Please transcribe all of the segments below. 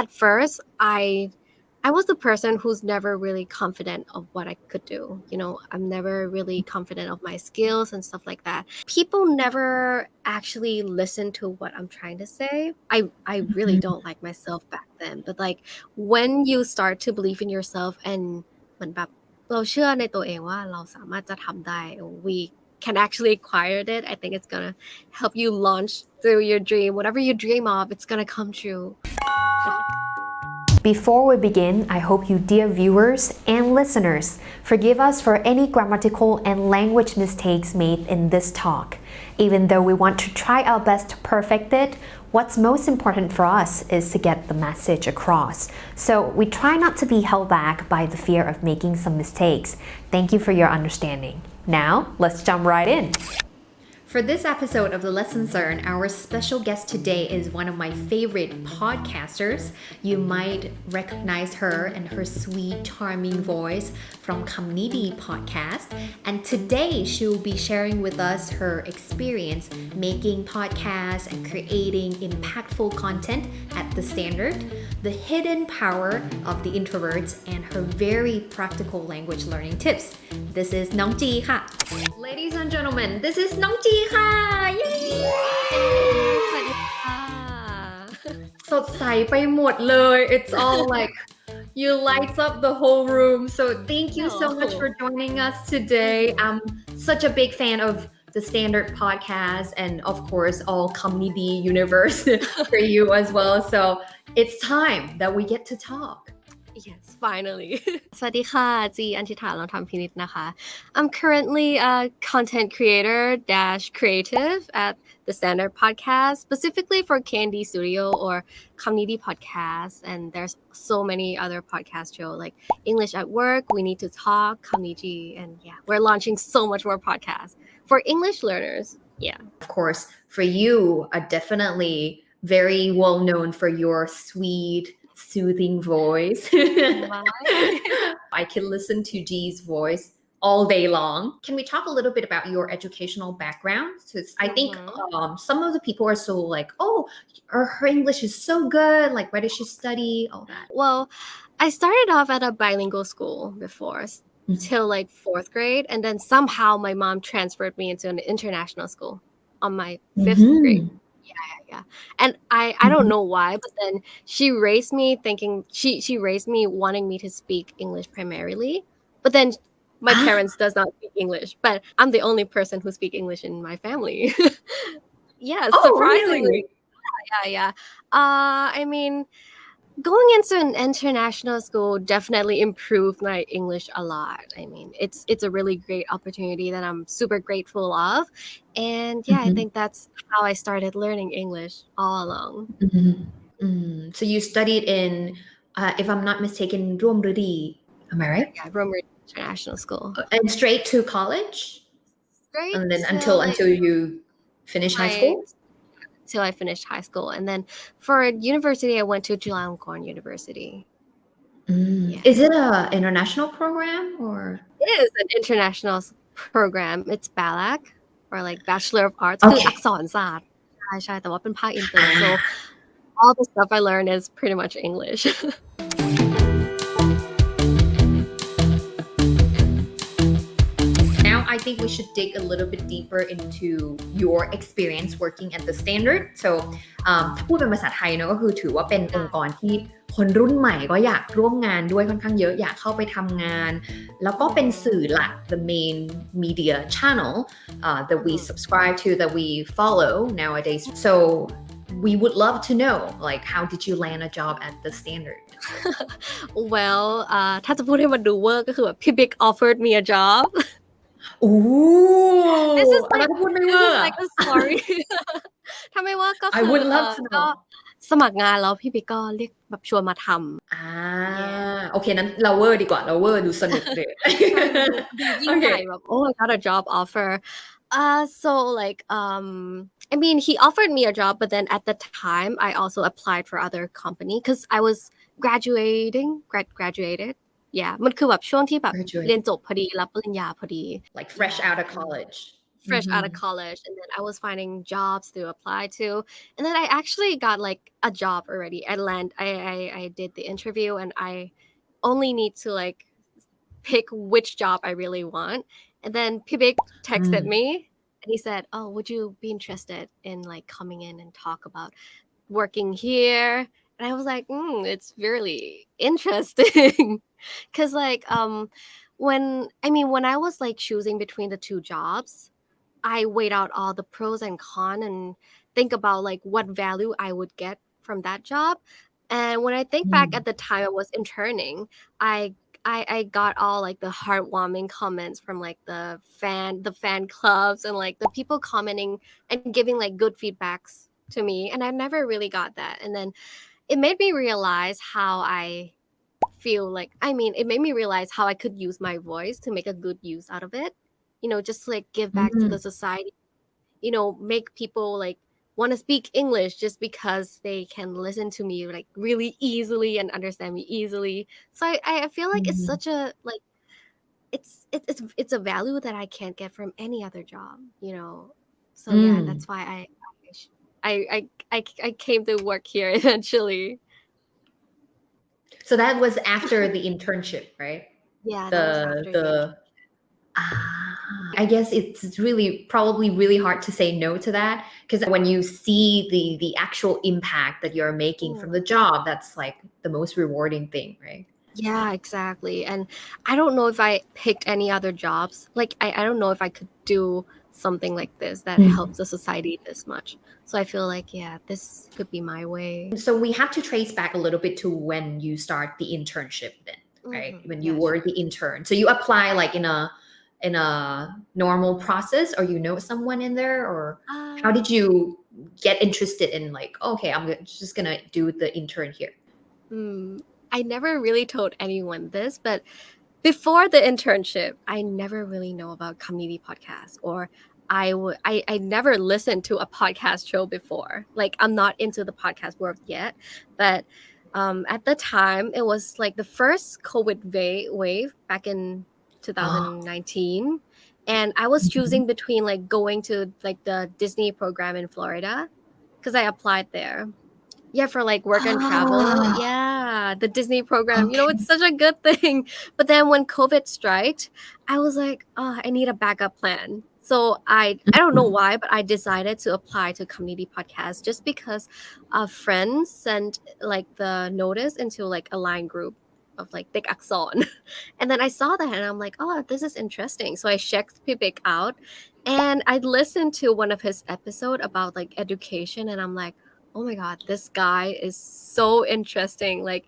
at first I was the person who's never really confident of what I could do. I'm never really confident of my skills and stuff like that. People never actually listen to what I'm trying to say. I really don't like myself back then. But like when you start to believe in yourself and เหมือนแบบเราเชื่อในตัวเองว่าเราสามารถจะทำได้ we can actually acquire it. I think it's gonna help you launch through your dream. Whatever you dream of, it's gonna come true. Before we begin, I hope you dear viewers and listeners forgive us for any grammatical and language mistakes made in this talk. Even though we want to try our best to perfect it, what's most important for us is to get the message across. So we try not to be held back by the fear of making some mistakes. Thank you for your understanding. Now, let's jump right in. For this episode of The Lesson Learned, our special guest today is one of my favorite podcasters. You might recognize her and her sweet, charming voice from KND Podcast. And today she will be sharing with us her experience making podcasts and creating impactful content at The Standard, the hidden power of the introverts, and her very practical language learning tips. This is น้องจีค่ะ Ladies and gentlemen, this is น้องจีค่ะ Yay! สวัสดีค่ะ สดใสไปหมดเลย It's all like you lights up the whole room. So thank you so much for joining us today. I'm such a big fan of the Standard Podcast and of course all KND universe for you as well. So it's time that we get to talk.Yes, finally. สวัสดีค่ะจีอัญชิธาลองทำพินิจนะคะ I'm currently a content creator - creative at the Standard Podcast, specifically for KND Studio or KND Podcast. And there's so many other podcast shows like English at Work, We Need to Talk, KND, and yeah, we're launching so much more podcasts for English learners. Yeah. Of course, for you, definitely very well known for your sweet,soothing voice. I can listen to G's voice all day long. Can we talk a little bit about your educational background? So I think some of the people are so like, oh, her English is so good. Like, where did she study? All that. Well, I started off at a bilingual school before till like 4th grade. And then somehow my mom transferred me into an international school on my 5th grade.Yeah. And I don't know why, but then she raised me thinking she raised me wanting me to speak English primarily. But then my parents does not speak English, but I'm the only person who speak English in my family. Yeah, surprisingly. Really? Yeah. I mean, going into an international school definitely improved my English a lot. I mean, it's a really great opportunity that I'm super grateful of. And yeah, I think that's how I started learning English all along. So you studied in, if I'm not mistaken, ร่วมฤดี Am I right? Yeah, Romer International School. And straight to college? Straight and then until you finish high school?Till I finished high school. And then for university, I went to Chulalongkorn University. Yeah. Is it an international program or? It is an international program. It's BALAC or like Bachelor of Arts. คืออักษรศาสตร์ใช่แต่ว่าเป็นภาคอินเตอร์ So all the stuff I learned is pretty much English. I think we should dig a little bit deeper into your experience working at the Standard. So ถ้าพูดเป็นภาษาไทยเนอะก็คือถือว่าเป็นองค์กรที่คนรุ่นใหม่ก็อยากร่วมงานด้วยค่อนข้างเยอะอยากเข้าไปทำงานแล้วก็เป็นสื่อหลัก the main media channel that we subscribe to, that we follow nowadays. So we would love to know, like, how did you land a job at the Standard? Well, ถ้าจะพูดให้มันดูเวอร์ก็คือแบบพี่บิ๊ก offered me a job. Ooh, this is like a story. ถ้าไม่ว่าก็คือ I would love to know. สมัครงานแล้วพี่บิ๊กก็เรียกแบบชวนมาทำโอเคนั้นเราเวอร์ดีกว่าเราเวอร์ดูสนุกเลยยิ่งใหญ่แบบ oh I got a job offer. So like I mean he offered me a job, but then at the time I also applied for other company because I was graduated. Yeah มันคือแบบช่วงที่แบบเรียนจบพอดีรับปริญญาพอดี like fresh out of college fresh out of college, and then I was finding jobs to apply to, and then I actually got like a job already. I did the interview, and I only need to like pick which job I really want. And then Pibik texted me and he said, "Oh, would you be interested in like coming in and talk about working here?" And I was like, it's really interesting. Cause like when I was like choosing between the two jobs, I weighed out all the pros and cons and think about like what value I would get from that job. And when I think back at the time I was interning, I I got all like the heartwarming comments from like the fan clubs and like the people commenting and giving like good feedbacks to me, and I never really got that. And then it made me realize how it made me realize how I could use my voice to make a good use out of it. Just to, like give back to the society, make people like want to speak English just because they can listen to me like really easily and understand me easily. So I feel like it's such a like it's a value that I can't get from any other job. So yeah, that's why I came to work here eventually. So that was after the internship, right? Yeah, that was The after the the I guess it's really probably really hard to say no to that, because when you see the actual impact that you're making from the job, that's like the most rewarding thing, right? Yeah, exactly. And I don't know if I picked any other jobs. Like I don't know if I could do something like this that helps the society this much. So I feel like yeah, this could be my way. So we have to trace back a little bit to when you start the internship then, right? When you Yeah, were sure. the intern. So you apply like in a normal process, or you know someone in there, or how did you get interested in like, okay, I'm just gonna do the intern here? I never really told anyone this, but before the internship, I never really know about community podcasts, or I never listened to a podcast show before. Like I'm not into the podcast world yet, but at the time it was like the first COVID wave back in Oh. 2019, and I was choosing between like going to like the Disney program in Florida because I applied there. Yeah, for like work and travel. Yeah, the Disney program. It's such a good thing. But then when COVID struck, I was like, oh, I need a backup plan. So I don't know why, but I decided to apply to community podcast just because a friend sent like the notice into like a line group of like Big Axon. And then I saw that and I'm like, oh, this is interesting. So I checked Pipik out and I listened to one of his episode about like education, and I'm like, oh my god, this guy is so interesting. Like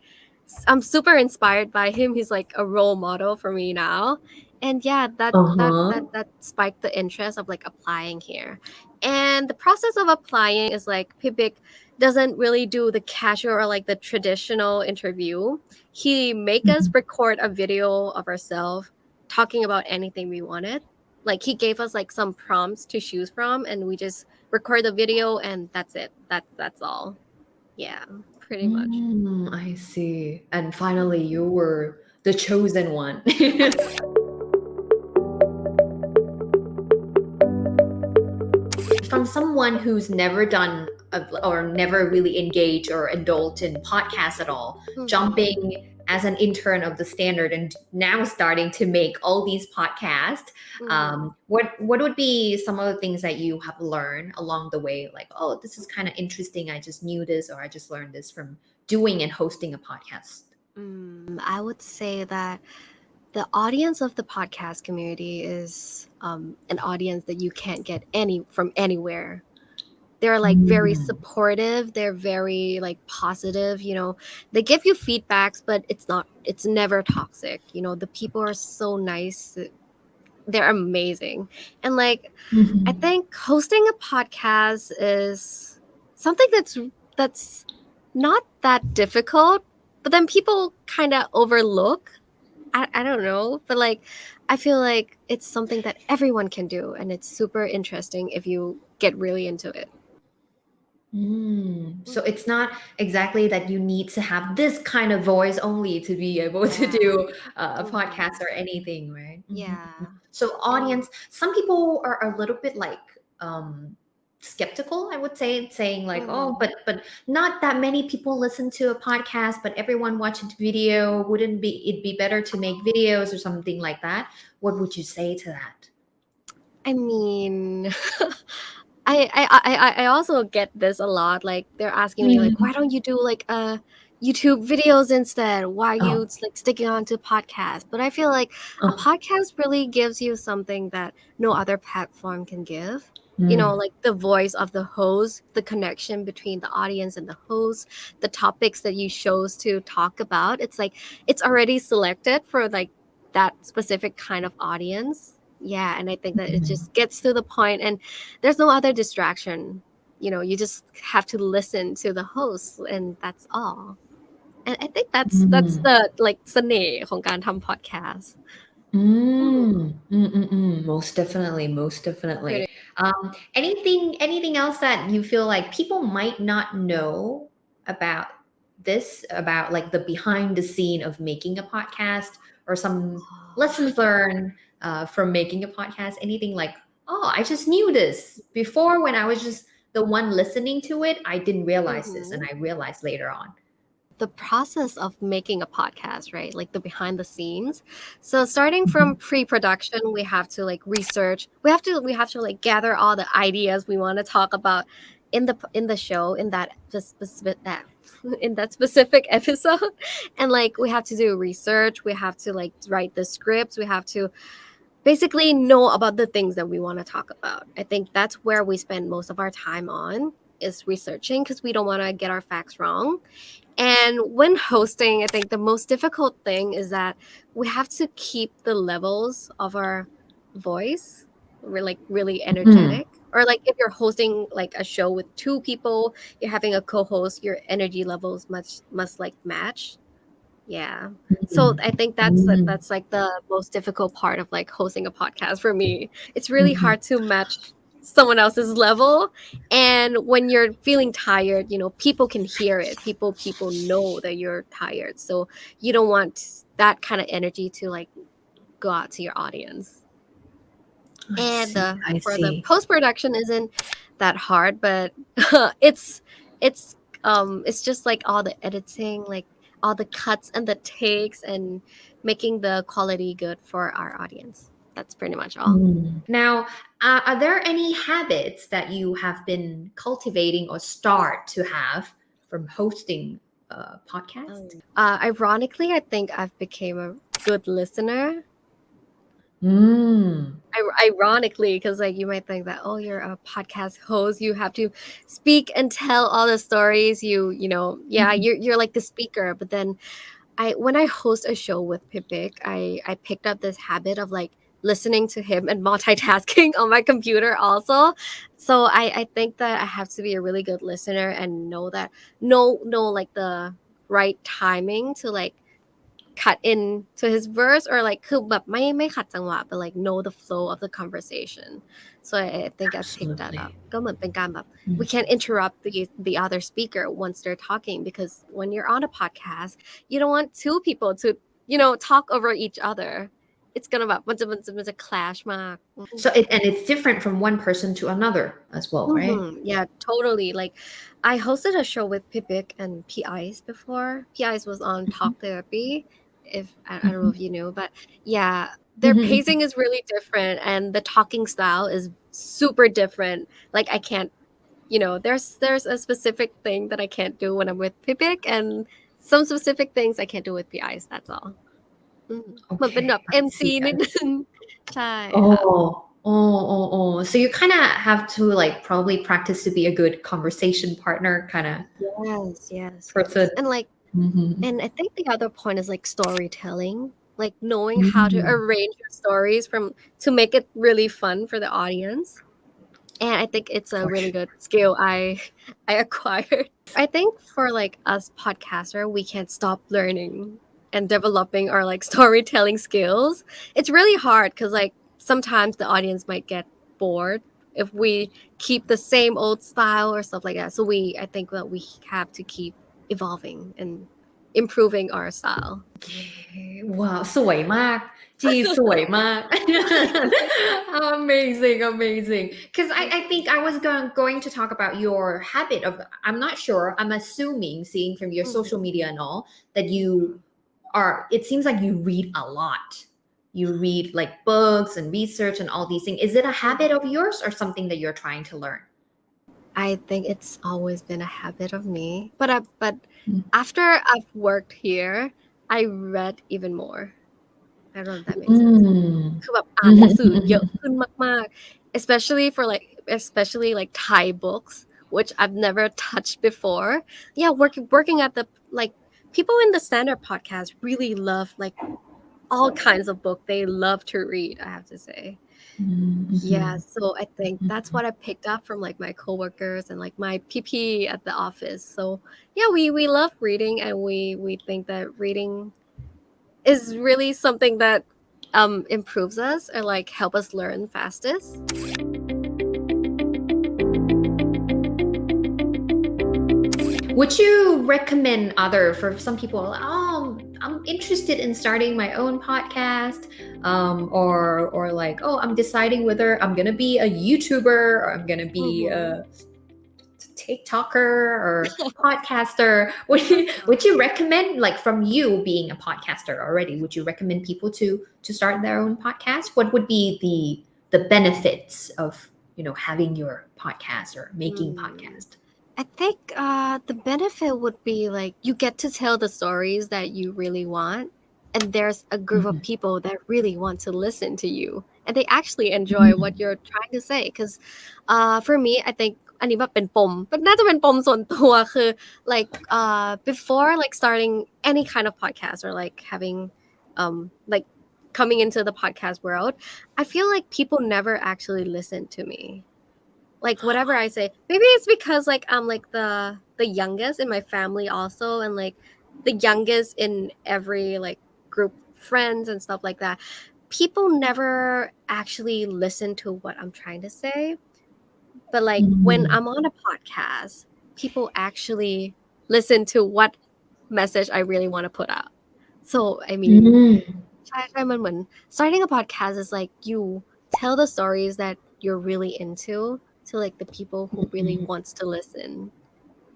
I'm super inspired by him. He's like a role model for me now. And yeah, that spiked the interest of like applying here. And the process of applying is like Pibik doesn't really do the casual or like the traditional interview. He make us record a video of ourselves talking about anything we wanted. Like he gave us like some prompts to choose from, and we just record the video, and that's it. That's all. Yeah, pretty much. I see. And finally, you were the chosen one. From someone who's never done or never really engaged or indulged in podcasts at all, jumping as an intern of the Standard and now starting to make all these podcasts, what would be some of the things that you have learned along the way? Like, oh, this is kind of interesting. I just knew this, or I just learned this from doing and hosting a podcast. I would say that the audience of the podcast community is an audience that you can't get from anywhere. They're like very supportive. They're very like positive. They give you feedbacks, but it's never toxic. The people are so nice. They're amazing. And like, I think hosting a podcast is something that's not that difficult, but then people kind of overlook. I don't know, but like I feel like it's something that everyone can do, and it's super interesting if you get really into it. So it's not exactly that you need to have this kind of voice only to be able to do a podcast or anything, right? Yeah. So audience, some people are a little bit like skeptical, I would say, saying like, oh, but not that many people listen to a podcast, but everyone watches video. Wouldn't be it be better to make videos or something like that? What would you say to that? I mean, I also get this a lot. Like they're asking me like, why don't you do like YouTube videos instead? Why are you like sticking on to podcasts? But I feel like a podcast really gives you something that no other platform can give. You know, like the voice of the host, the connection between the audience and the host, the topics that you chose to talk about. It's like it's already selected for like that specific kind of audience. Yeah, and I think that it just gets to the point and there's no other distraction. You know, you just have to listen to the host and that's all. And I think that's the like เสน่ห์ของการทำ podcast. Most definitely. Anything else that you feel like people might not know about this, about like the behind the scene of making a podcast, or some lessons learned from making a podcast? Anything like, oh, I just knew this before when I was just the one listening to it, I didn't realize this, and I realized later on. The process of making a podcast, right? Like the behind the scenes. So starting from pre-production, we have to like research. We have to like gather all the ideas we want to talk about in the show in that specific episode. And like we have to do research. We have to like write the scripts. We have to basically know about the things that we want to talk about. I think that's where we spend most of our time on, is researching, because we don't want to get our facts wrong. And when hosting, I think the most difficult thing is that we have to keep the levels of our voice really energetic. Or like if you're hosting like a show with two people, you're having a co-host, your energy levels must like match. Yeah. So I think that's like the most difficult part of like hosting a podcast for me. It's really hard to match someone else's level, and when you're feeling tired, you know, people can hear it. People know that you're tired, so you don't want that kind of energy to like go out to your audience. For the post-production isn't that hard, but it's just like all the editing, like all the cuts and the takes, and making the quality good for our audience. That's pretty much all. Now, are there any habits that you have been cultivating or start to have from hosting a podcast? Ironically, I think I've become a good listener. Ironically, because like you might think that, oh, you're a podcast host, you have to speak and tell all the stories. You know, yeah, you're like the speaker. But then when I host a show with Pipik, I picked up this habit of like listening to him and multitasking on my computer also. So I think that I have to be a really good listener and know like the right timing to like cut in to his verse, or like คือแบบไม่ขัดจังหวะ but like know the flow of the conversation. So I think I picked that up. ก็เหมือนเป็นการแบบ we can't interrupt the other speaker once they're talking, because when you're on a podcast, you don't want two people to, you know, talk over each other. It's gonna แบบมันจะ clash มาก. So it's different from one person to another as well, right? Yeah, totally. Like I hosted a show with Pipik and P Ice before. P Ice was on Talk Therapy. If I don't know if you knew, but yeah, their pacing is really different, and the talking style is super different. Like I can't, you know, there's a specific thing that I can't do when I'm with Pipik, and some specific things I can't do with P Ice. That's all. เหมือนเป็นแบบ MC นิดนึง ใช่ค่ะ So you kind of have to like probably practice to be a good conversation partner kind of yes person. And like and I think the other point is like storytelling, like knowing how to arrange your stories to make it really fun for the audience. And I think it's a really good skill I acquired. I think for like us podcaster, we can't stop learning and developing our like storytelling skills. It's really hard because like sometimes the audience might get bored if we keep the same old style or stuff like that. So I think that we have to keep evolving and improving our style. ว้าวสวยมากจีสวยมาก amazing because I think I was going to talk about your habit of I'm not sure I'm assuming seeing from your social media and all that you are it seems like you read a lot you read like books and research and all these things is it a habit of yours or something that you're trying to learn I think it's always been a habit of me but after I've worked here I read even more I don't know if that makes sense คือแบบอ่านหนังสือเยอะขึ้นมากๆ especially like Thai books which I've never touched before yeah working at the like people in the Standard Podcast really love like all kinds of books they love to read I have to say yeah so I think that's what I picked up from like my coworkers and like my PP at the office so yeah we love reading and we think that reading is really something that improves us or like help us learn fastest would you recommend other for some people I'm interested in starting my own podcast or like I'm deciding whether I'm gonna be a YouTuber or I'm gonna be a TikToker or podcaster would you recommend like from you being a podcaster already would you recommend people to start their own podcast what would be the benefits of having your podcast or making podcast I think the benefit would be like you get to tell the stories that you really want and there's a group of people that really want to listen to you and they actually enjoy what you're trying to say because for me I think อันนี้แบบเป็นปมมันน่าจะเป็นปมส่วนตัวคือ like before like starting any kind of podcast or like having like coming into the podcast world I feel like people never actually listen to me like whatever I say maybe it's because like I'm like the youngest in my family also and like the youngest in every like group friends and stuff like that people never actually listen to what I'm trying to say but like when I'm on a podcast people actually listen to what message I really want to put out so I mean ใช่มันเหมือน starting a podcast is like you tell the stories that you're really into to like the people who really wants to listen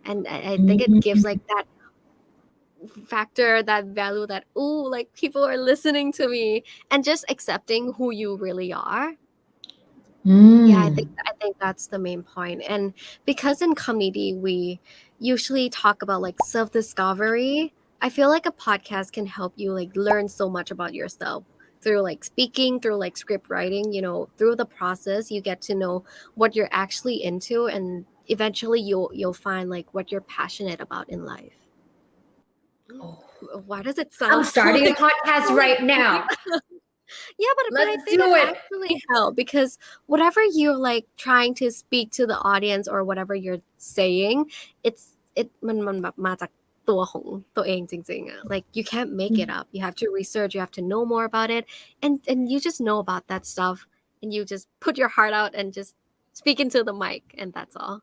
and I think it gives like that factor that value that like people are listening to me and just accepting who you really are yeah I think that's the main point and because in comedy we usually talk about like self-discovery I feel like a podcast can help you like learn so much about yourself through like speaking through like script writing through the process you get to know what you're actually into and eventually you'll find like what you're passionate about in life why does it sound I'm starting a podcast right now yeah but I think it actually help because whatever you're like trying to speak to the audience or whatever you're sayingมันแบบมาจากตัวของตัวเองจริงๆ like you can't make it up you have to research you have to know more about it and you just know about that stuff and you just put your heart out and just speak into the mic and that's all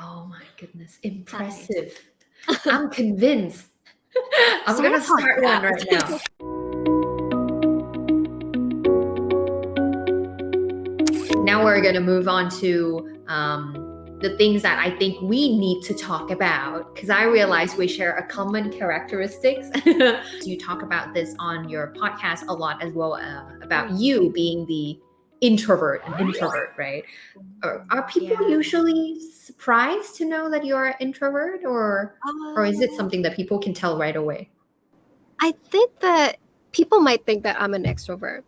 oh my goodness impressive I'm convinced I'm gonna start one right now now we're gonna move on to the things that I think we need to talk about because I realize we share a common characteristics. You talk about this on your podcast a lot as well about you being the introvert, right? Are people usually surprised to know that you're an introvert or is it something that people can tell right away? I think that people might think that I'm an extrovert.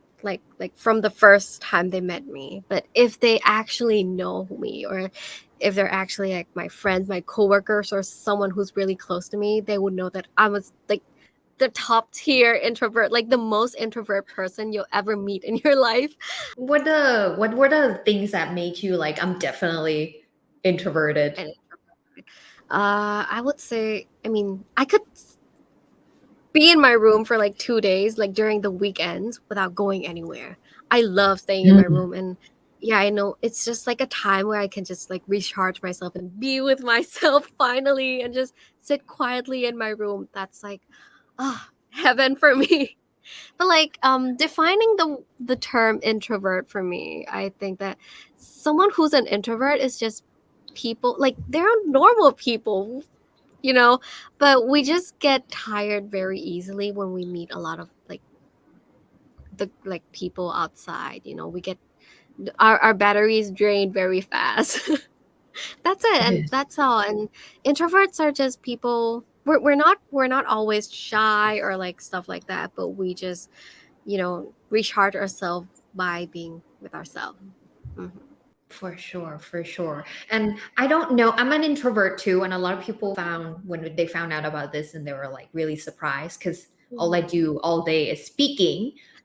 Like from the first time they met me but if they actually know me or if they're actually like my friends my coworkers or someone who's really close to me they would know that I was like the top tier introvert like the most introvert person you'll ever meet in your life what were the things that made you like I'm definitely introverted I would say I mean I could be in my room for like 2 days like during the weekends without going anywhere I love staying in my room and yeah, I know it's just like a time where I can just like recharge myself and be with myself finally and just sit quietly in my room. That's like heaven for me. But like defining the term introvert for me, I think that someone who's an introvert is just people like they're normal people, but we just get tired very easily when we meet a lot of like the like people outside. We get our batteries drained very fast. That's it, and Yes. that's all. And introverts are just people. We're not always shy or like stuff like that, but we just recharge ourselves by being with ourselves. Mhm. For sure, for sure. And I don't know, I'm an introvert too. And a lot of people found when they found out about this and they were like really surprised because all I do all day is speaking,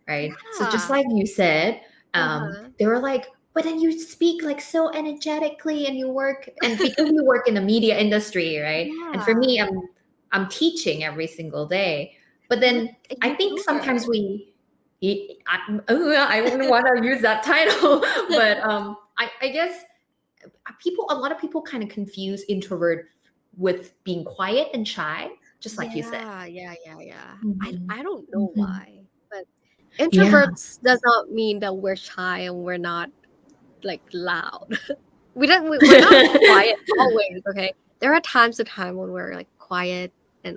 right? So just Yeah. like you said, Uh-huh. they were like, but then you speak like so energetically and you work and because you work in the media industry, right? And for Yeah. me, I'm teaching every single day. But You're like then a I think sometimes YouTuber. I wouldn't want to use that title, but I guess a lot of people kind of confuse introvert with being quiet and shy, just like you said. Yeah. I Mhm. I don't know Mhm. why, but Yeah. introverts does not mean that we're shy and we're not like loud. We're not quiet always, okay? There are times to time when we're like quiet and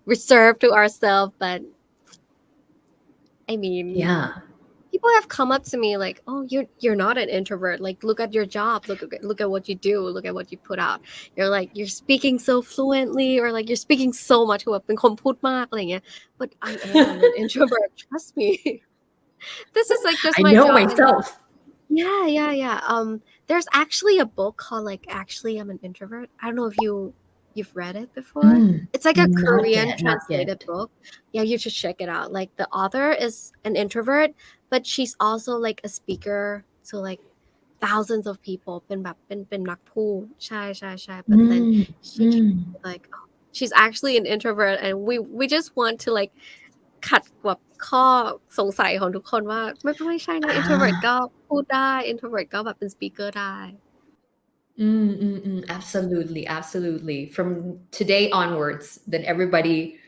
reserved to ourselves, but I mean, Yeah. people have come up to me like, "Oh, you're not an introvert. Like, look at your job. Look at what you do. Look at what you put out. You're speaking so fluently, or like you're speaking so much. คือแบบเป็นคนพูดมากอะไรเงี้ย But I am an introvert. Trust me. This is like just I my know job, and myself. yeah. There's actually a book called like Actually I'm an Introvert. I don't know if you've read it before. It's like a Not Korean yet, not translated yet. book. Yeah, you should check it out. Like the author is an introvert, but she's also like a speaker to like thousands of people. เป็นนักพูดใช่ but then Mm, she mm. like she's actually an introvert, and we just want to like ขัดแบบข้อสงสัยของทุกคนว่าไม่ใช่นะ introvert Ah, ก็พูดได้ introvert ก็แบบเป็น speaker ได้ absolutely, absolutely. From today onwards, then everybody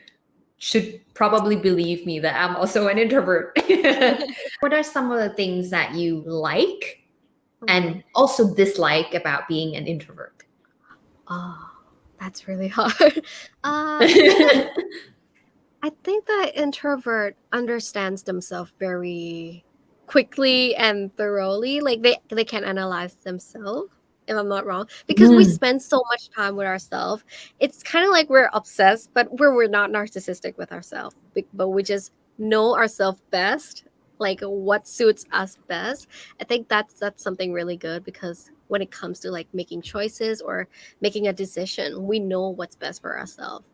should probably believe me that I'm also an introvert. What are some of the things that you like and also dislike about being an introvert? Oh, that's really hard. I think that introvert understands themselves very quickly and thoroughly. Like they can analyze themselves, if I'm not wrong, because we Mm, spend so much time with ourselves. It's kind of like we're obsessed, but we're not narcissistic with ourselves. But we just know ourselves best, like what suits us best. I think that's something really good because when it comes to like making choices or making a decision, we know what's best for ourselves.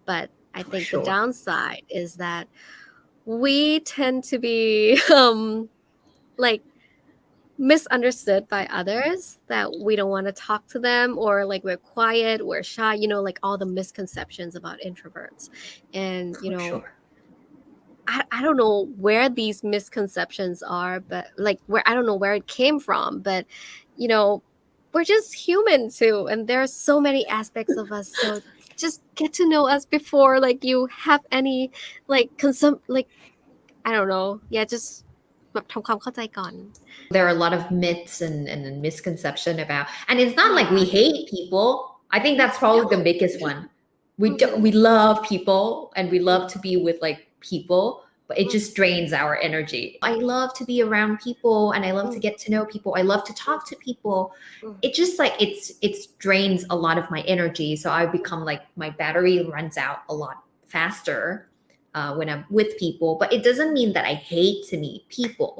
But I for think the sure. downside is that we tend to be like misunderstood by others, that we don't want to talk to them, or like we're quiet, we're shy, like all the misconceptions about introverts. And For sure. I don't know where these misconceptions are, but like where I don't know where it came from, but you know we're just human too, and there are so many aspects of us. So just get to know us before like you have any like like I don't know, yeah, just แบบทำความเข้าใจก่อน There are a lot of myths and misconception about, and it's not like yeah we hate people. I think that's probably the no biggest one. We Mhm. love people and we love to be with like people, but it Mhm. just drains our energy. I love to be around people and I love to get to know people. I love to talk to people. Mhm. It just like it's drains a lot of my energy. So I become like my battery runs out a lot faster when I'm with people. But it doesn't mean that I hate to meet people.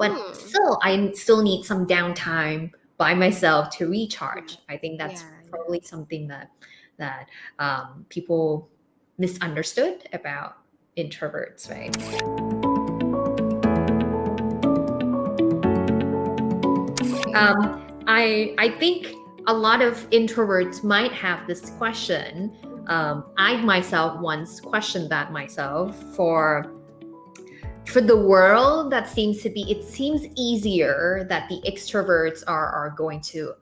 But Mm. still, I still need some downtime by myself to recharge. I think that's Yeah probably something that people misunderstood about introverts, right? I think a lot of introverts might have this question. I myself once questioned that myself for for the world, that seems to be, it seems easier that the extroverts are going to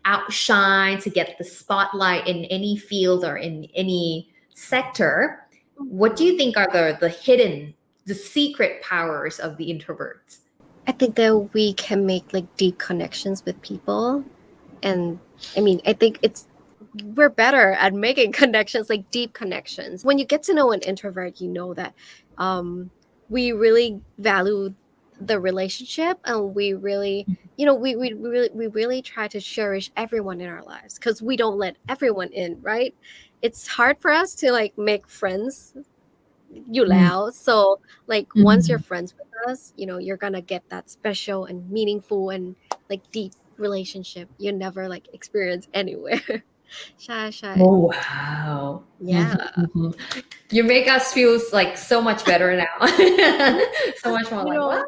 outshine, to get the spotlight in any field or in any sector. What do you think are the hidden, the secret powers of the introverts? I think that we can make like deep connections with people. And I mean, I think we're better at making connections, like deep connections. When you get to know an introvert, you know that we really value the relationship, and we really, we really try to cherish everyone in our lives, because we don't let everyone in, right? It's hard for us to like make friends อยู่แล้ว so like once you're friends with us, you're gonna get that special and meaningful and like deep relationship you never like experience anywhere. ใช่ Oh, wow. Yeah. You make us feel like so much better now. So much more like, wow.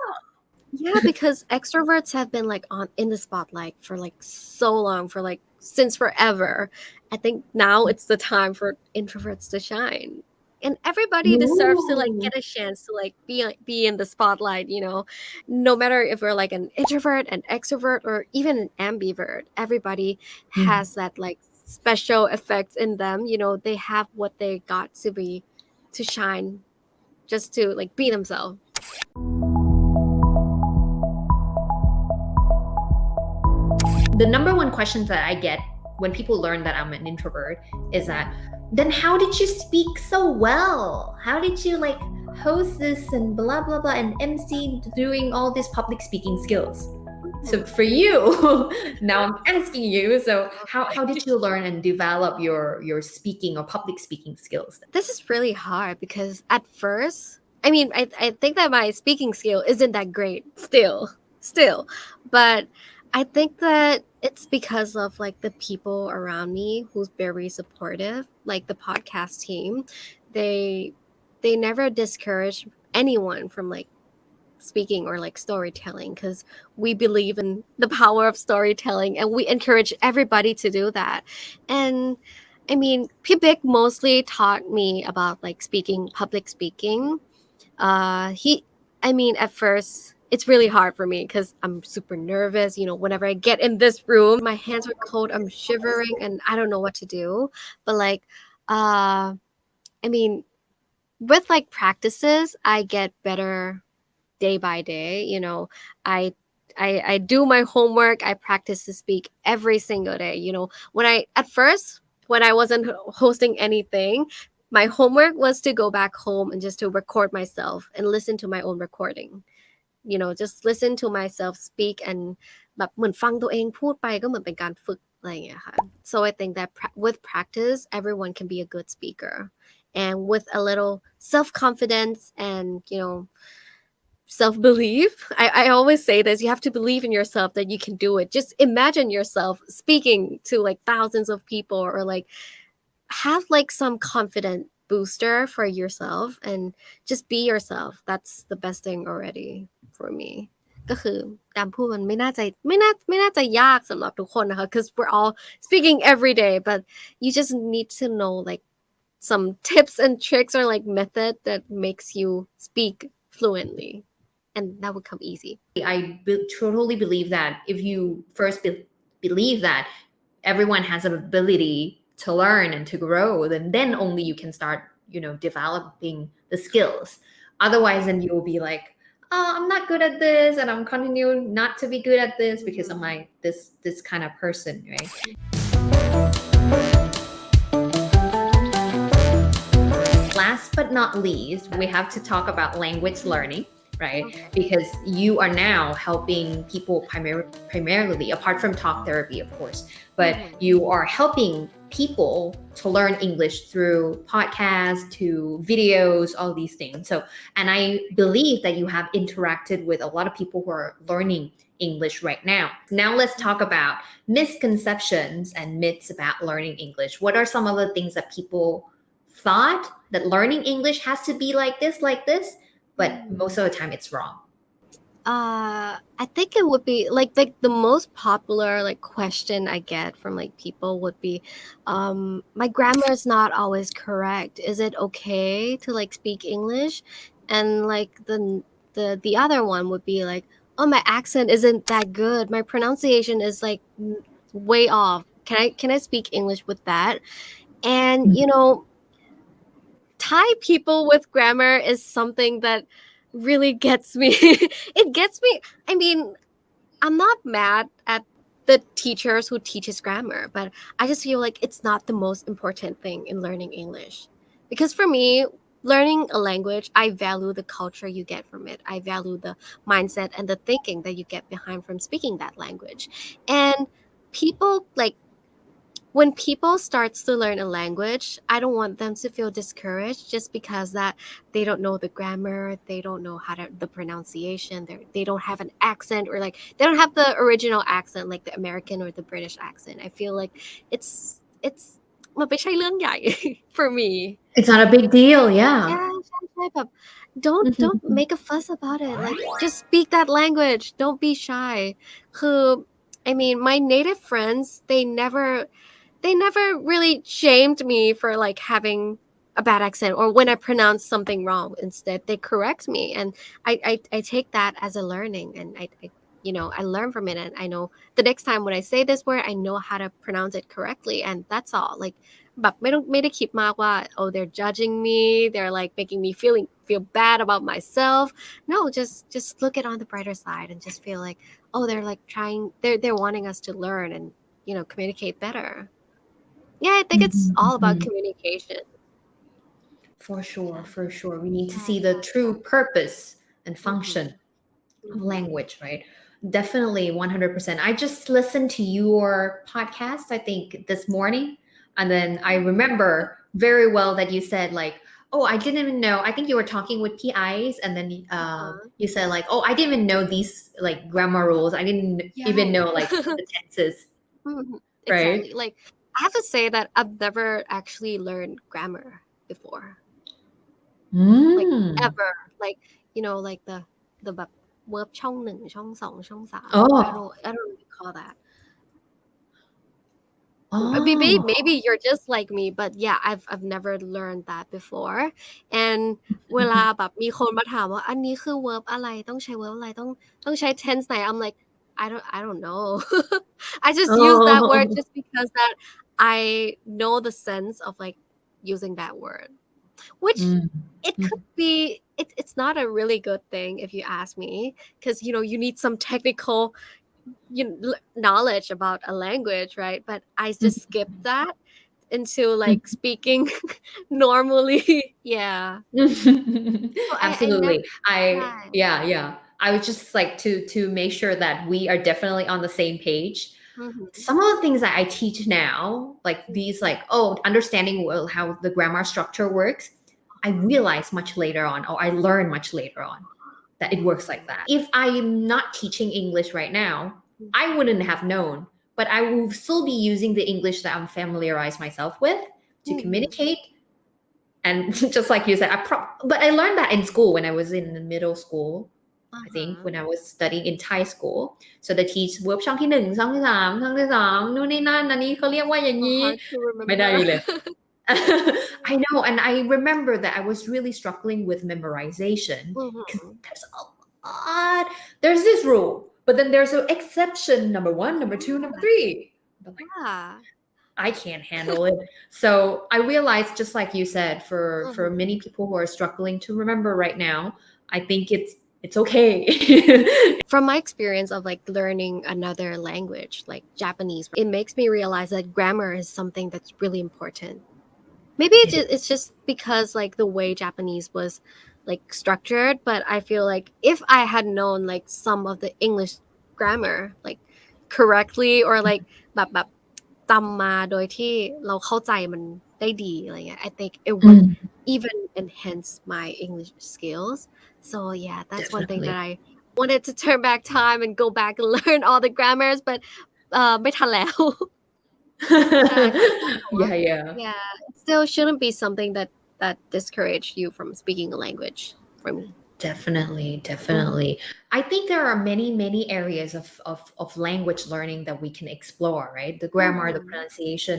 Yeah, because extroverts have been like in the spotlight for like so long, for like since forever. I think now it's the time for introverts to shine. And everybody deserves to like get a chance to like be in the spotlight, no matter if we're like an introvert, an extrovert, or even an ambivert. Everybody has that like special effects in them. They have what they got to shine, just to like be themselves. The number one question that I get when people learn that I'm an introvert is that, then how did you speak so well? How did you like host this and blah, blah, blah, and MC doing all these public speaking skills? So for you, now I'm asking you, so how did you learn and develop your speaking or public speaking skills? This is really hard because at first, I mean, I think that my speaking skill isn't that great still, but I think that it's because of like the people around me who's very supportive, like the podcast team. They never discourage anyone from like speaking or like storytelling, because we believe in the power of storytelling and we encourage everybody to do that. And I mean, Pibik mostly taught me about like public speaking. At first it's really hard for me because I'm super nervous. Whenever I get in this room, my hands are cold, I'm shivering, and I don't know what to do. But like, with like practices, I get better day by day. I do my homework. I practice to speak every single day. When I wasn't hosting anything, my homework was to go back home and just to record myself and listen to my own recording. Just listen to myself speak, and แบบเหมือนฟังตัวเองพูดไปก็เหมือนเป็นการฝึกอะไรอย่างเงี้ยค่ะ so I think that with practice everyone can be a good speaker, and with a little self-confidence and self-belief. I always say this, you have to believe in yourself that you can do it. Just imagine yourself speaking to like thousands of people, or like have like some confident booster for yourself and just be yourself. That's the best thing already for me. ก็คือการพูดมันไม่น่าจะยากสำหรับทุกคนนะคะ because we're all speaking every day, but you just need to know like some tips and tricks or like method that makes you speak fluently, and that would come easy. I totally believe that if you first believe that everyone has an ability to learn and to grow, then only you can start, developing the skills. Otherwise, then you'll be like, oh, I'm not good at this, and I'm continuing not to be good at this because I'm like this kind of person, right? Last but not least, we have to talk about language learning, right? Okay. Because you are now helping people primarily, apart from talk therapy, of course, but you are helping people to learn English through podcasts, to videos, all these things. So, and I believe that you have interacted with a lot of people who are learning English right now. Now let's talk about misconceptions and myths about learning English. What are some of the things that people thought that learning English has to be like this, but most of the time it's wrong? I think it would be like the most popular like question I get from like people would be, my grammar is not always correct. Is it okay to like speak English? And like the other one would be like, oh, my accent isn't that good, my pronunciation is like way off, can I speak English with that? And you know, Thai people with grammar is something that really gets me. It gets me. I mean, I'm not mad at the teachers who teaches grammar, but I just feel like it's not the most important thing in learning English. Because for me, learning a language, I value the culture you get from it. I value the mindset and the thinking that you get behind from speaking that language. And people like when people starts to learn a language, I don't want them to feel discouraged just because that they don't know the grammar, they don't know how to the pronunciation, they don't have an accent, or like they don't have the original accent like the American or the British accent. I feel like it's มันไม่ใช่เรื่องใหญ่ for me. It's not a big deal. Yeah. Yeah, but don't make a fuss about it. Like just speak that language. Don't be shy. คือ I mean, my native friends, they never really shamed me for like having a bad accent, or when I pronounce something wrong. Instead, they correct me, and I take that as a learning, and I you know, I learn from it, and I know the next time when I say this word, I know how to pronounce it correctly, and that's all. Like, แบบไม่ได้คิดมากว่า oh, they're judging me, they're like making me feel bad about myself. No, just look at on the brighter side and just feel like, oh, they're like trying, they're wanting us to learn and, you know, communicate better. Yeah, I think it's all about communication. For sure. We need to see the true purpose and function of language, right? Definitely 100%. I just listened to your podcast, I think, this morning. And then I remember very well that you said like, oh, I didn't even know. I think you were talking with PIs, and then you said like, oh, I didn't even know these like grammar rules. I didn't even know like the tenses. Right? Exactly. Like, I have to say that I've never actually learned grammar before. Like ever. Like, you know, like theแบบ verb ช่อง 1 ช่อง 2 ช่อง 3. Oh. I don't really call that. Oh. Maybe you're just like me, but yeah, I've never learned that before. And เวลาแบบมีคนมาถามว่าอันนี้คือ verb อะไรต้องใช้ verb อะไรต้องใช้ tense ไหน I'm like, I don't know. I just use that word just because that I know the sense of like using that word, which it could be it's not a really good thing if you ask me, because you know you need some technical knowledge about a language, right? But I just skipped that into like speaking normally. Yeah. Absolutely. Yeah. I would just like to make sure that we are definitely on the same page. Some of the things that I teach now, like these like, oh, understanding how the grammar structure works, I realize much later on, or I learn much later on that it works like that. If I am not teaching English right now, I wouldn't have known, but I will still be using the English that I'm familiarized myself with to communicate. And just like you said, but I learned that in school when I was in the middle school. I think when I was studying in Thai school. So they teach verb ช่องที่ 1 ช่องที่ 3 ช่องที่ 3 นู่นนี่นั่นอันนี้เขาเรียกว่าอย่างนี้ Hard to remember. ไม่ได้เลย I know, and I remember that I was really struggling with memorization because there's a lot. There's this rule, but then there's an exception, number 1, number 2, number 3. But like, I can't handle it. So I realized, just like you said, for many people who are struggling to remember right now, I think it's okay. From my experience of like learning another language like Japanese, it makes me realize that grammar is something that's really important. Maybe it's just because like the way Japanese was like structured, but I feel like if I had known like some of the English grammar like correctly, or like แบบจำมาโดยที่เราเข้าใจมันได้ดีอะไรเงี้ย I think it would even enhance my English skills. So yeah, that's one thing that I wanted to turn back time and go back and learn all the grammars, but ไม่ทันแล้ว Yeah, it still shouldn't be something that discourage you from speaking a language for me. Definitely. I think there are many areas of language learning that we can explore, right? The grammar, the pronunciation,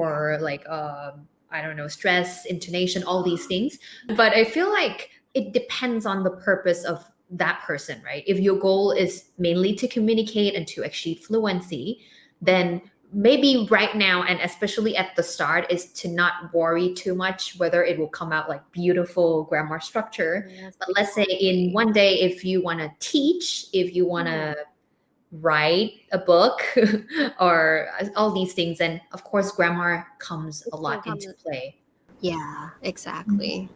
or like I don't know, stress, intonation, all these things. But I feel like it depends on the purpose of that person, right? If your goal is mainly to communicate and to achieve fluency, then maybe right now, and especially at the start, is to not worry too much whether it will come out like beautiful grammar structure. Yes, But let's say in exactly. one day, if you want to teach, if you want to write a book or all these things, and of course grammar comes a lot into play. Yeah, exactly.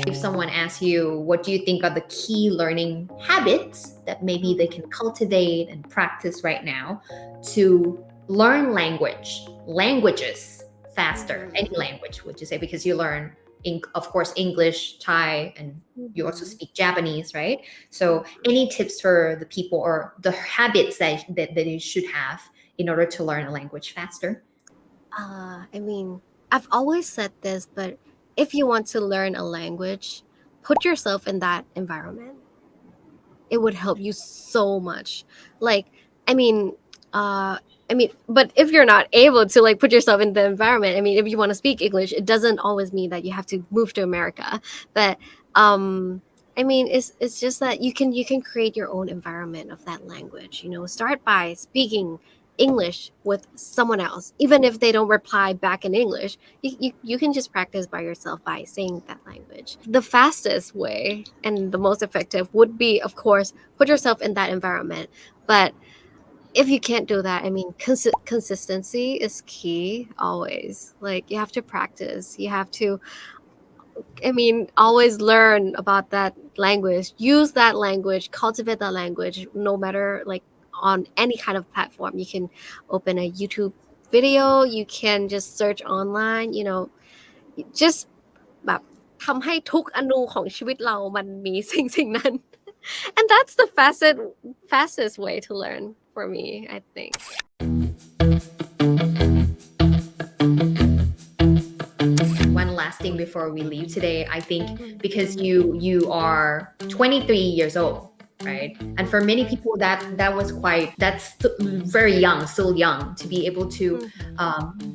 If someone asks you, what do you think are the key learning habits that maybe they can cultivate and practice right now to learn languages faster? Any language, would you say? Because you learn, of course, English, Thai, and you also speak Japanese, right? So any tips for the people or the habits that you should have in order to learn a language faster? I mean, I've always said this, but if you want to learn a language, put yourself in that environment. It would help you so much. Like, I mean, but if you're not able to like put yourself in the environment, I mean, if you want to speak English, it doesn't always mean that you have to move to America. But I mean, it's just that you can create your own environment of that language. Start by speaking English with someone else, even if they don't reply back in English. You can just practice by yourself by saying that language. The fastest way and the most effective would be, of course, put yourself in that environment. But if you can't do that, I mean, consistency is key always. Like, you have to practice. You have to, always learn about that language, use that language, cultivate that language, no matter like on any kind of platform. You can open a YouTube video, you can just search online, just แบบทำให้ทุกอนูของชีวิตเรามันมีสิ่งนั้น and that's the fastest way to learn for me, I think. One last thing before we leave today, I think because you are 23 years old, right? And for many people that's very young, still young, to be able to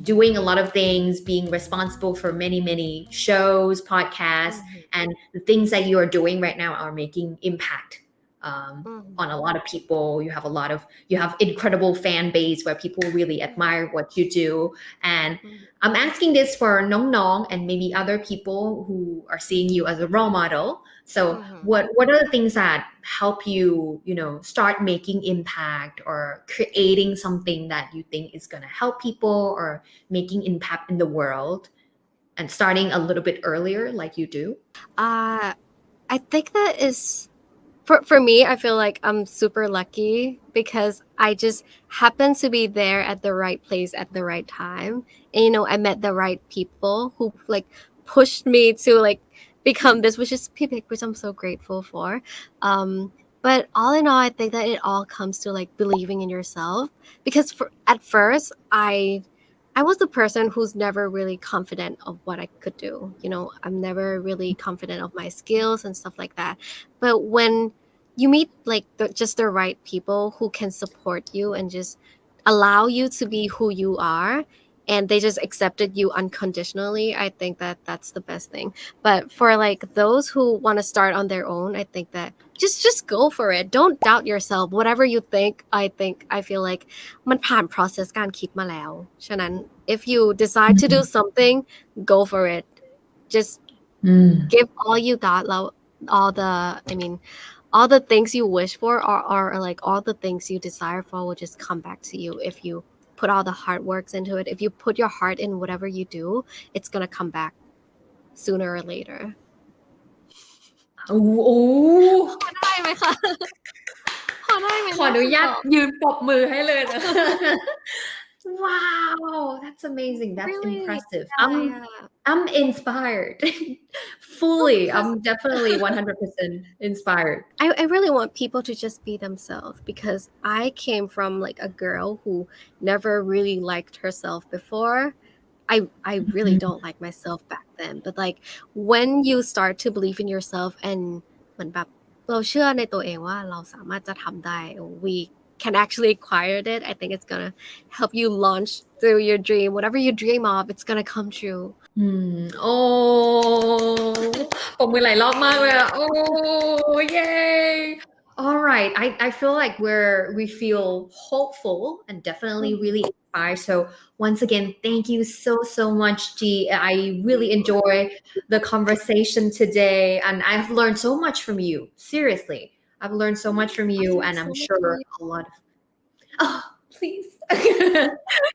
doing a lot of things, being responsible for many shows, podcasts, and the things that you are doing right now are making impact on a lot of people. You have incredible fan base where people really admire what you do. And I'm asking this for Nong and maybe other people who are seeing you as a role model. So what are the things that help you, start making impact or creating something that you think is going to help people or making impact in the world and starting a little bit earlier like you do? I think that is for me, I feel like I'm super lucky because I just happen to be there at the right place at the right time. And I met the right people who like pushed me to like become this, which is Pipik, which I'm so grateful for. But all in all, I think that it all comes to like believing in yourself, because at first I was the person who's never really confident of what I could do. I'm never really confident of my skills and stuff like that. But when you meet like just the right people who can support you and just allow you to be who you are, and they just accepted you unconditionally, I think that that's the best thing. But for like those who want to start on their own, I think that just go for it. Don't doubt yourself. Whatever you think, I feel like มันผ่าน process การคิดมาแล้ว ฉะนั้น if you decide to do something, go for it. Just give all you got, all the things you wish for are like all the things you desire for will just come back to you if you put all the hard works into it. If you put your heart in whatever you do, it's gonna come back sooner or later. โอ้โห พอได้ไหมคะพอได้ไหม ขออนุญาตยืนปรบมือให้เลยนะ Wow, that's amazing. That's Really? impressive. Yeah. I'm inspired. Fully. I'm definitely 100% inspired. I really want people to just be themselves, because I came from like a girl who never really liked herself before. I really don't like myself back then. But like when you start to believe in yourself and เหมือนแบบเราเชื่อในตัวเองว่าเราสามารถจะทำได้ we can actually acquire it. I think it's gonna help you launch through your dream. Whatever you dream of, it's gonna come true. โอ้ปรบมือหลายรอบมากเลยอะโอ้ yay all right I feel like we feel hopeful and definitely really inspired so once again thank you so much G I really enjoy the conversation today and I've learned so much from you seriously I've learned so much from you and I'm sure a lot of oh please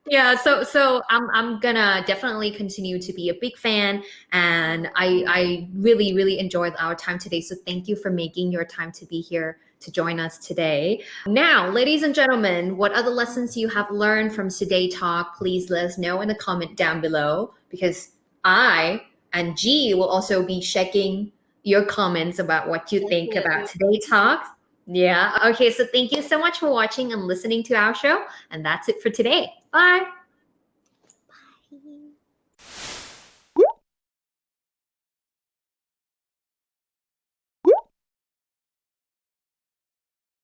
yeah so I'm gonna definitely continue to be a big fan and I really enjoyed our time today so thank you for making your time to be here to join us today now ladies and gentlemen what other lessons you have learned from today's talk please let us know in the comment down below because I and G will also be checking your comments about what you think about today's talk yeah okay so thank you so much for watching and listening to our show and that's it for today bye